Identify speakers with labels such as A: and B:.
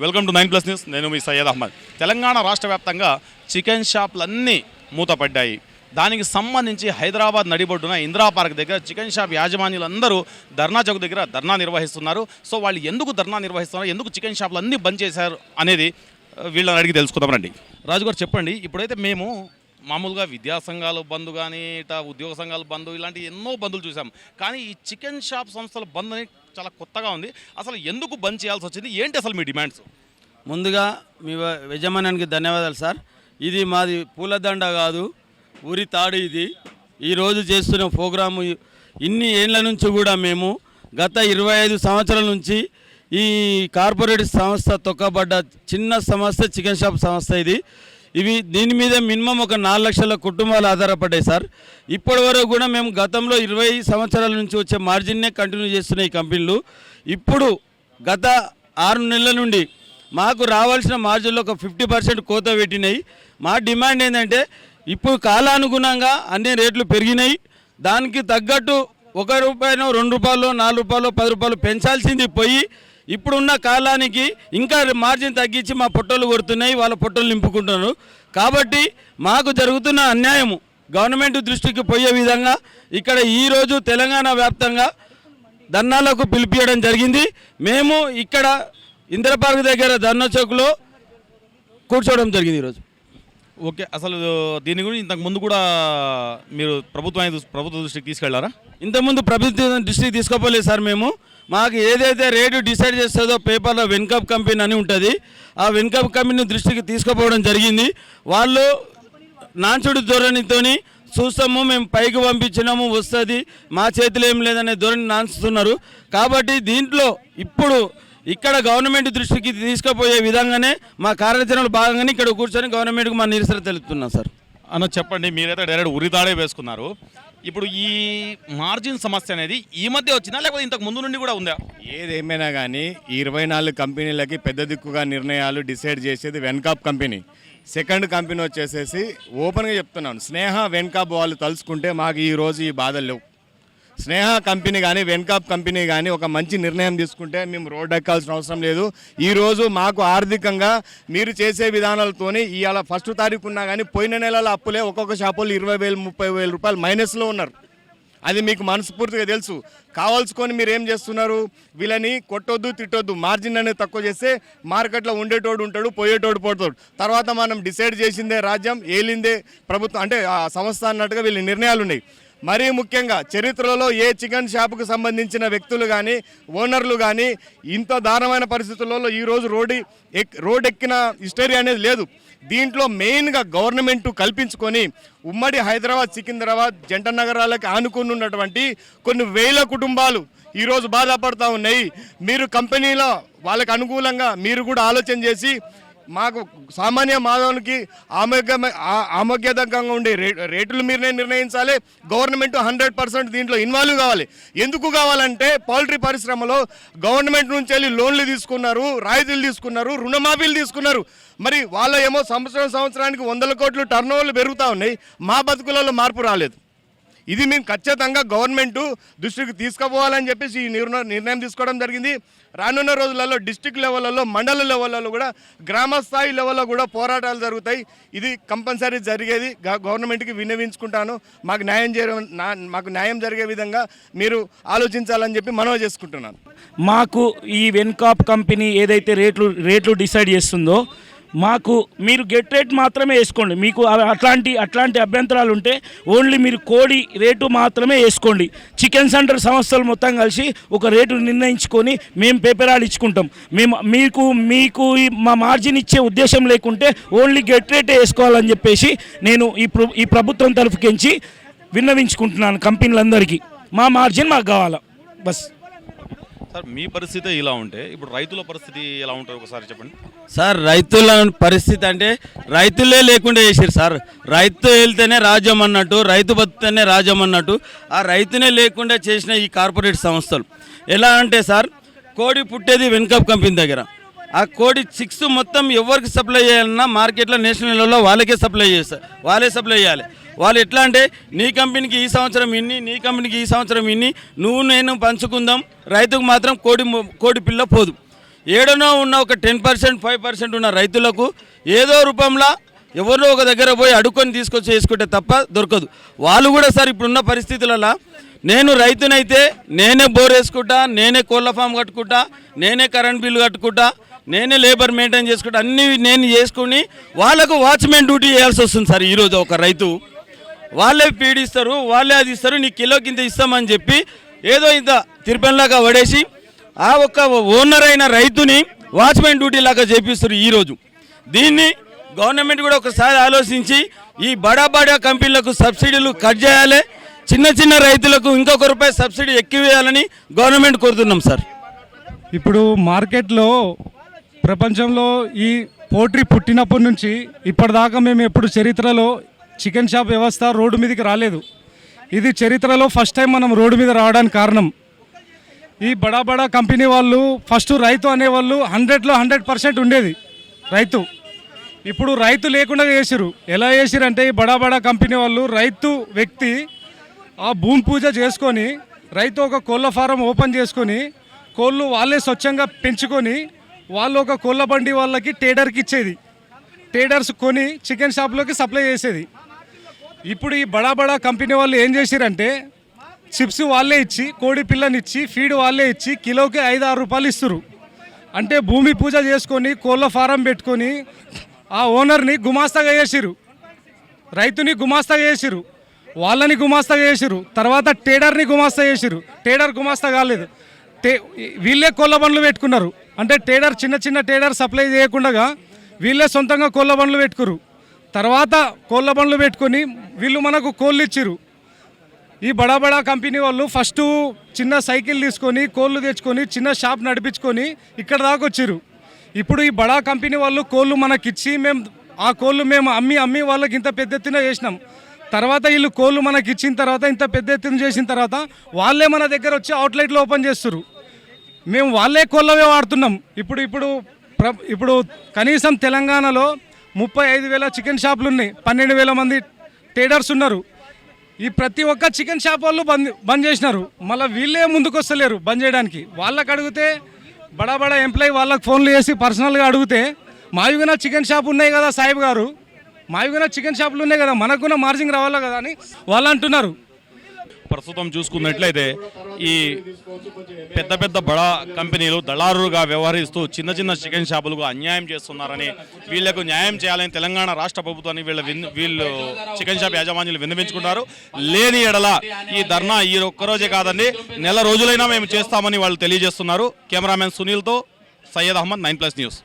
A: Welcome to 9+ news. నేను మీ సయ్యద్ అహ్మద్. తెలంగాణ రాష్ట్ర వ్యాప్తంగా చికెన్ షాపులన్నీ మూతపడ్డాయి. దానికి సంబంధించి హైదరాబాద్ నడిబొడ్డున ఇందిరా పార్క్ దగ్గర చికెన్ షాప్ యాజమాన్యులందరూ ధర్నా చౌక్ దగ్గర ధర్నా నిర్వహిస్తున్నారు. సో వాళ్ళు ఎందుకు ధర్నా నిర్వహిస్తున్నారు, ఎందుకు చికెన్ షాపులు అన్నీ బంద్ చేశారు అనేది వీళ్ళని అడిగి తెలుసుకుందాం రండి. రాజుగారు చెప్పండి, ఇప్పుడైతే మేము మామూలుగా విద్యా సంఘాలు బంద్ కానీ ఇట్లా ఉద్యోగ సంఘాలు బంద్ ఇలాంటి ఎన్నో బందులు చూసాం, కానీ ఈ చికెన్ షాప్ సంస్థల బంద్ అనేది చాలా కొత్తగా ఉంది. అసలు ఎందుకు బంద్ చేయాల్సి వచ్చింది, ఏంటి అసలు మీ డిమాండ్స్?
B: ముందుగా మీ యజమానానికి ధన్యవాదాలు సార్. ఇది మాది పూలదండ కాదు, ఊరి తాడు. ఇది ఈరోజు చేస్తున్న ప్రోగ్రాము ఇన్ని ఏళ్ళ నుంచి కూడా మేము గత 25 సంవత్సరాల నుంచి ఈ కార్పొరేట్ సంస్థ తొక్కబడ్డ చిన్న సంస్థ చికెన్ షాప్ సంస్థ ఇది. దీని మీద మినిమం ఒక 4 లక్షల కుటుంబాలు ఆధారపడ్డాయి సార్. ఇప్పటి వరకు కూడా మేము గతంలో 20 సంవత్సరాల నుంచి వచ్చే మార్జిన్నే కంటిన్యూ చేస్తున్నాయి ఈ కంపెనీలు. ఇప్పుడు గత 6 నెలల నుండి మాకు రావాల్సిన మార్జిన్లో ఒక 50% కోత పెట్టినాయి. మా డిమాండ్ ఏంటంటే ఇప్పుడు కాలానుగుణంగా అన్ని రేట్లు పెరిగినాయి. దానికి తగ్గట్టు ₹1, ₹2, ₹4, ₹10 పెంచాల్సింది పోయి ఇప్పుడున్న కాలానికి ఇంకా మార్జిన్ తగ్గించి మా పొట్టలు కొడుతున్నాయి, వాళ్ళ పొట్టలు నింపుకుంటున్నారు. కాబట్టి మాకు జరుగుతున్న అన్యాయము గవర్నమెంట్ దృష్టికి పోయే విధంగా ఇక్కడ ఈరోజు తెలంగాణ వ్యాప్తంగా ధర్నాలకు పిలిపియడం జరిగింది. మేము ఇక్కడ ఇందిరా పార్క్ దగ్గర ధర్నా చౌక్లో కూర్చోవడం జరిగింది ఈరోజు.
A: ఓకే, అసలు దీని గురించి ఇంతకు ముందు కూడా మీరు ప్రభుత్వ దృష్టికి తీసుకెళ్లారా?
B: ఇంతకుముందు ప్రభుత్వం దృష్టికి తీసుకోపోలేదు సార్. మాకు ఏదైతే రేటు డిసైడ్ చేస్తుందో పేపర్లో వెన్కప్ కంపెనీ అని ఉంటుంది, ఆ వెన్కప్ కంపెనీ దృష్టికి తీసుకుపోవడం జరిగింది. వాళ్ళు నాన్చుడు ధోరణితోని చూస్తాము, మేము పైకి పంపించినాము వస్తుంది, మా చేతిలో ఏం లేదనే ధోరణి నాన్స్తున్నారు. కాబట్టి దీంట్లో ఇప్పుడు ఇక్కడ గవర్నమెంట్ దృష్టికి తీసుకుపోయే విధంగానే మా కార్యాచరణలో భాగంగానే ఇక్కడ కూర్చొని గవర్నమెంట్కి మా నిరసన తెలుపుతున్నాం సార్.
A: అన్న చెప్పండి, మీరైతే డైరెక్ట్ ఉరితాడే వేసుకున్నారు. ఇప్పుడు ఈ మార్జిన్ సమస్య అనేది ఈ మధ్య వచ్చిందా, లేకపోతే ఇంతకు ముందు నుండి కూడా ఉందా?
C: ఏదేమైనా కానీ 24 కంపెనీలకి పెద్ద దిక్కుగా నిర్ణయాలు డిసైడ్ చేసేది వెన్కాప్ కంపెనీ. సెకండ్ కంపెనీ వచ్చేసేసి ఓపెన్గా చెప్తున్నాను, స్నేహ వెన్కాప్ వాళ్ళు తలుచుకుంటే మాకు ఈరోజు ఈ బాధలు లేవు. స్నేహ కంపెనీ కానీ వెన్కాప్ కంపెనీ కానీ ఒక మంచి నిర్ణయం తీసుకుంటే మేము రోడ్డు ఎక్కాల్సిన అవసరం లేదు. ఈరోజు మాకు ఆర్థికంగా మీరు చేసే విధానాలతోని ఇవాళ 1వ తారీఖు ఉన్నా కానీ పోయిన నెలల అప్పులే ఒక్కొక్క షాపులు 20,000, 30,000 రూపాయలు మైనస్లో ఉన్నారు. అది మీకు మనస్ఫూర్తిగా తెలుసు. కావాల్సుకొని మీరు ఏం చేస్తున్నారు, వీళ్ళని కొట్టొద్దు తిట్టొద్దు, మార్జిన్ అనేది తక్కువ చేస్తే మార్కెట్లో ఉండేటోడు ఉంటాడు, పోయేటోడు పోతాడు. తర్వాత మనం డిసైడ్ చేసిందే రాజ్యం, ఏలిందే ప్రభుత్వం అంటే ఆ సంస్థ అన్నట్టుగా వీళ్ళ నిర్ణయాలు ఉన్నాయి. మరీ ముఖ్యంగా చరిత్రలో ఏ చికెన్ షాపుకు సంబంధించిన వ్యక్తులు కానీ ఓనర్లు కానీ ఇంత దారుణమైన పరిస్థితులలో ఈరోజు రోడ్ ఎక్కిన హిస్టరీ అనేది లేదు. దీంట్లో మెయిన్గా గవర్నమెంట్ కల్పించుకొని ఉమ్మడి హైదరాబాద్, సికింద్రాబాద్ జంట నగరాలకు ఆనుకుని ఉన్నటువంటి కొన్ని వేల కుటుంబాలు ఈరోజు బాధపడుతూ ఉన్నాయి. మీరు కంపెనీలో వాళ్ళకి అనుకూలంగా మీరు కూడా ఆలోచన చేసి మాకు సామాన్య మానవునికి ఆమోగ్యదంగా ఉండే రేట్లు మీరే నిర్ణయించాలి. గవర్నమెంట్ 100% దీంట్లో ఇన్వాల్వ్ కావాలి. ఎందుకు కావాలంటే పౌల్ట్రీ పరిశ్రమలో గవర్నమెంట్ నుంచి వెళ్ళి లోన్లు తీసుకున్నారు, రాయితీలు తీసుకున్నారు, రుణమాఫీలు తీసుకున్నారు. మరి వాళ్ళ ఏమో సంవత్సరానికి 100 కోట్లు టర్నోవర్లు పెరుగుతూ ఉన్నాయి. మా బతుకులలో మార్పు రాలేదు. ఇది మేము ఖచ్చితంగా గవర్నమెంట్ దృష్టికి తీసుకుపోవాలని చెప్పేసి ఈ నిర్ణయం తీసుకోవడం జరిగింది. రానున్న రోజులలో డిస్ట్రిక్ట్ లెవెల్లో, మండల లెవెల్లో కూడా, గ్రామ స్థాయి లెవెల్లో కూడా పోరాటాలు జరుగుతాయి. ఇది కంపల్సరీ జరిగేది. గవర్నమెంట్కి విన్నవించుకుంటాను, మాకు న్యాయం జరిగే విధంగా మీరు ఆలోచించాలని చెప్పి మనవి చేసుకుంటున్నాను.
D: మాకు ఈ వెన్కాప్ కంపెనీ ఏదైతే రేట్లు డిసైడ్ చేస్తుందో మాకు మీరు గెట్ రేట్ మాత్రమే వేసుకోండి. మీకు అట్లాంటి అభ్యంతరాలు ఉంటే ఓన్లీ మీరు కోడి రేటు మాత్రమే వేసుకోండి. చికెన్ సెంటర్ సంస్థలు మొత్తం కలిసి ఒక రేటు నిర్ణయించుకొని మేము పేపరాలు ఇచ్చుకుంటాం. మీకు మా మార్జిన్ ఇచ్చే ఉద్దేశం లేకుంటే ఓన్లీ గెట్ రేటే వేసుకోవాలని చెప్పేసి నేను ఈ ప్రభుత్వం తరఫుకించి విన్నవించుకుంటున్నాను కంపెనీలందరికీ. మా మార్జిన్ మాకు కావాలా బస్.
A: సార్ మీ పరిస్థితి ఇలా ఉంటే ఇప్పుడు రైతుల పరిస్థితి ఎలా ఉంటుంది ఒకసారి చెప్పండి
B: సార్. రైతుల పరిస్థితి అంటే రైతులే లేకుండా చేశారు సార్. రైతు వెళ్తేనే రాజ్యం అన్నట్టు, రైతు బతుకుతేనే రాజ్యం అన్నట్టు ఆ రైతునే లేకుండా చేసిన ఈ కార్పొరేట్ సంస్థలు ఎలా అంటే సార్, కోడి పుట్టేది వెన్కప్ కంపెనీ దగ్గర. ఆ కోడి చిక్స్ మొత్తం ఎవరికి సప్లై చేయాలన్నా మార్కెట్లో నేషనల్ లెవెల్లో వాళ్ళకే సప్లై చేస్తారు, వాళ్ళే సప్లై చేయాలి. వాళ్ళు ఎట్లా అంటే నీ కంపెనీకి ఈ సంవత్సరం ఇన్ని, నీ కంపెనీకి ఈ సంవత్సరం ఇన్ని, నువ్వు నేను పంచుకుందాం, రైతుకు మాత్రం కోడి పిల్ల పోదు. ఏడనో ఉన్న ఒక 10% 5% ఉన్న రైతులకు ఏదో రూపంలో ఎవరో ఒక దగ్గర పోయి అడుక్కొని తీసుకొచ్చి వేసుకుంటే తప్ప దొరకదు. వాళ్ళు కూడా సార్ ఇప్పుడున్న పరిస్థితులలో నేను రైతునైతే నేనే బోర్ వేసుకుంటా, నేనే కోళ్ళ ఫామ్ కట్టుకుంటా, నేనే కరెంట్ బిల్లు కట్టుకుంటా, నేనే లేబర్ మెయింటైన్ చేసుకుంటా, అన్నీ నేను చేసుకుని వాళ్ళకు వాచ్మెన్ డ్యూటీ చేయాల్సి వస్తుంది సార్. ఈరోజు ఒక రైతు వాళ్ళే పీడిస్తారు, వాళ్ళే అది ఇస్తారు, నీ కిలోకి ఇంత ఇస్తామని చెప్పి ఏదో ఇంత తిరుపతిలాగా పడేసి ఆ ఒక్క ఓనర్ అయిన రైతుని వాచ్మెన్ డ్యూటీ లాగా చేపిస్తారు ఈరోజు. దీన్ని గవర్నమెంట్ కూడా ఒకసారి ఆలోచించి ఈ బడా కంపెనీలకు సబ్సిడీలు కట్ చేయాలి, చిన్న చిన్న రైతులకు ఇంకొక రూపాయి సబ్సిడీ ఎక్కువ వేయాలని గవర్నమెంట్ కోరుతున్నాం సార్.
E: ఇప్పుడు మార్కెట్లో ప్రపంచంలో ఈ పోట్రీ పుట్టినప్పటి నుంచి ఇప్పటిదాకా మేము ఎప్పుడు చరిత్రలో చికెన్ షాప్ వ్యవస్థ రోడ్డు మీదకి రాలేదు. ఇది చరిత్రలో ఫస్ట్ టైం మనం రోడ్డు మీద రావడానికి కారణం ఈ బడా కంపెనీ వాళ్ళు. ఫస్ట్ రైతు అనేవాళ్ళు 100లో 100% ఉండేది రైతు. ఇప్పుడు రైతు లేకుండా చేసిరు. ఎలా చేసిరు అంటే ఈ బడా కంపెనీ వాళ్ళు రైతు వ్యక్తి ఆ భూమి పూజ చేసుకొని రైతు ఒక కోళ్ళ ఫారం ఓపెన్ చేసుకొని కోళ్ళు వాళ్ళే స్వచ్ఛంగా పెంచుకొని వాళ్ళు ఒక కోళ్ళ బండి వాళ్ళకి టేడర్కి ఇచ్చేది. టేడర్స్ కొని చికెన్ షాప్లోకి సప్లై చేసేది. ఇప్పుడు ఈ బడా కంపెనీ వాళ్ళు ఏం చేసిరంటే చిప్స్ వాళ్ళే ఇచ్చి, కోడి పిల్లనిచ్చి, ఫీడ్ వాళ్ళే ఇచ్చి కిలోకి 5-6 రూపాయలు ఇస్తారు. అంటే భూమి పూజ చేసుకొని కోళ్ళ ఫారం పెట్టుకొని ఆ ఓనర్ని గుమాస్తాగా చేసిరు, రైతుని గుమాస్తాగా చేసిరు, వాళ్ళని గుమాస్తాగా చేసిరు. తర్వాత టేడర్ని గుమాస్తా చేసిరు. టేడర్ గుమాస్తా కాలేదు, వీళ్ళే కోళ్ళ బండ్లు పెట్టుకున్నారు. అంటే టేడర్ చిన్న టేడర్ సప్లై చేయకుండా వీళ్ళే సొంతంగా కోళ్ళ బండ్లు పెట్టుకురు. తర్వాత కోళ్ళ బండ్లు పెట్టుకొని వీళ్ళు మనకు కోళ్ళు ఇచ్చిరు. ఈ బడా కంపెనీ వాళ్ళు ఫస్ట్ చిన్న సైకిల్ తీసుకొని కోళ్ళు తెచ్చుకొని చిన్న షాప్ నడిపించుకొని ఇక్కడ దాకా వచ్చిరు. ఇప్పుడు ఈ బడా కంపెనీ వాళ్ళు కోళ్ళు మనకిచ్చి ఆ కోళ్ళు మేము అమ్మి వాళ్ళకి ఇంత పెద్ద ఎత్తున చేసినాం. తర్వాత వీళ్ళు కోళ్ళు మనకి ఇచ్చిన తర్వాత ఇంత పెద్ద ఎత్తున చేసిన తర్వాత వాళ్ళే మన దగ్గర వచ్చి అవుట్లెట్లు ఓపెన్ చేస్తారు. మేము వాళ్ళే కోళ్ళవే వాడుతున్నాం. ఇప్పుడు కనీసం తెలంగాణలో 35,000 చికెన్ షాపులు ఉన్నాయి, 12,000 మంది ట్రేడర్స్ ఉన్నారు. ఈ ప్రతి ఒక్క చికెన్ షాప్ వాళ్ళు బంద్ చేసినారు. మళ్ళీ వీళ్ళే ముందుకు వస్తలేరు బంద్ చేయడానికి. వాళ్ళకి అడిగితే బడా ఎంప్లాయీ వాళ్ళకి ఫోన్లు చేసి పర్సనల్గా అడిగితే మాయుగున చికెన్ షాప్ ఉన్నాయి కదా సాహిబ్ గారు, మాయుగున చికెన్ షాపులు ఉన్నాయి కదా, మనకున్న మార్జిన్ రావాలా కదా అని వాళ్ళు అంటున్నారు.
A: ప్రస్తుతం చూసుకున్నట్లయితే ఈ పెద్ద బడా కంపెనీలు దళారులుగా వ్యవహరిస్తూ చిన్న చికెన్ షాపులకు అన్యాయం చేస్తున్నారని, వీళ్లకు న్యాయం చేయాలని తెలంగాణ రాష్ట్ర ప్రభుత్వాన్ని వీళ్ళు చికెన్ షాప్ యాజమాన్యులు విన్నవించుకుంటారు. లేని ఎడల ఈ ధర్నా ఈ ఒక్కరోజే కాదండి, నెల రోజులైనా మేము చేస్తామని వాళ్ళు తెలియజేస్తున్నారు. కెమెరామెన్ సునీల్తో సయ్యద్ అహ్మద్, 9+ న్యూస్.